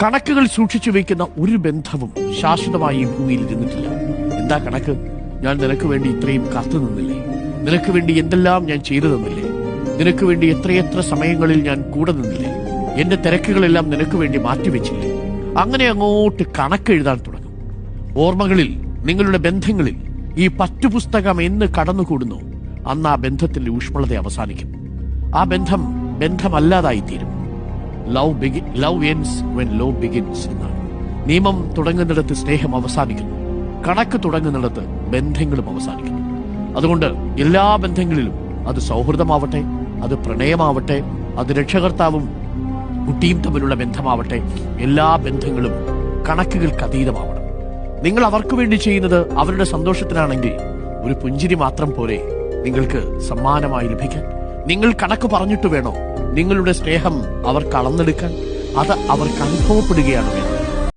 കണക്കുകൾ സൂക്ഷിച്ചു വയ്ക്കുന്ന ഒരു ബന്ധവും ശാശ്വതമായി ഈ ഭൂമിയിൽ ഇരുന്നിട്ടില്ല. എന്താ കണക്ക്? ഞാൻ നിനക്ക് വേണ്ടി ഇത്രയും കാത്തു നിന്നില്ലേ? നിനക്ക് വേണ്ടി എന്തെല്ലാം ഞാൻ ചെയ്തു തന്നില്ലേ? നിനക്ക് വേണ്ടി എത്രയെത്ര സമയങ്ങളിൽ ഞാൻ കൂടെ നിന്നില്ലേ? എന്റെ തിരക്കുകളെല്ലാം നിനക്ക് വേണ്ടി മാറ്റിവെച്ചില്ലേ? അങ്ങനെ അങ്ങോട്ട് കണക്കെഴുതാൻ തുടങ്ങും. ഓർമ്മകളിൽ, നിങ്ങളുടെ ബന്ധങ്ങളിൽ ഈ പറ്റുപുസ്തകം എന്ന് കടന്നുകൂടുന്നു, അന്ന് ആ ബന്ധത്തിന്റെ ഊഷ്മളത അവസാനിക്കും. ആ ബന്ധം ബന്ധമല്ലാതായിത്തീരും. Love ends when love begins എന്നാണ്. നിയമം തുടങ്ങുന്നിടത്ത് സ്നേഹം അവസാനിക്കുന്നു, കണക്ക് തുടങ്ങുന്നിടത്ത് ബന്ധങ്ങളും അവസാനിക്കുന്നു. അതുകൊണ്ട് എല്ലാ ബന്ധങ്ങളിലും, അത് സൗഹൃദമാവട്ടെ, അത് പ്രണയമാവട്ടെ, അത് രക്ഷകർത്താവും കുട്ടിയും തമ്മിലുള്ള ബന്ധമാവട്ടെ, എല്ലാ ബന്ധങ്ങളും കണക്കുകൾക്ക് അതീതമാവണം. നിങ്ങൾ അവർക്ക് വേണ്ടി ചെയ്യുന്നത് അവരുടെ സന്തോഷത്തിനാണെങ്കിൽ ഒരു പുഞ്ചിരി മാത്രം പോരെ നിങ്ങൾക്ക് സമ്മാനമായി ലഭിക്കാൻ. നിങ്ങൾ കണക്ക് പറഞ്ഞിട്ട് വേണോ നിങ്ങളുടെ സ്നേഹം അവർക്ക് അളന്നെടുക്കാൻ? അത് അവർക്ക് അനുഭവപ്പെടുകയാണ് വേണ്ടത്.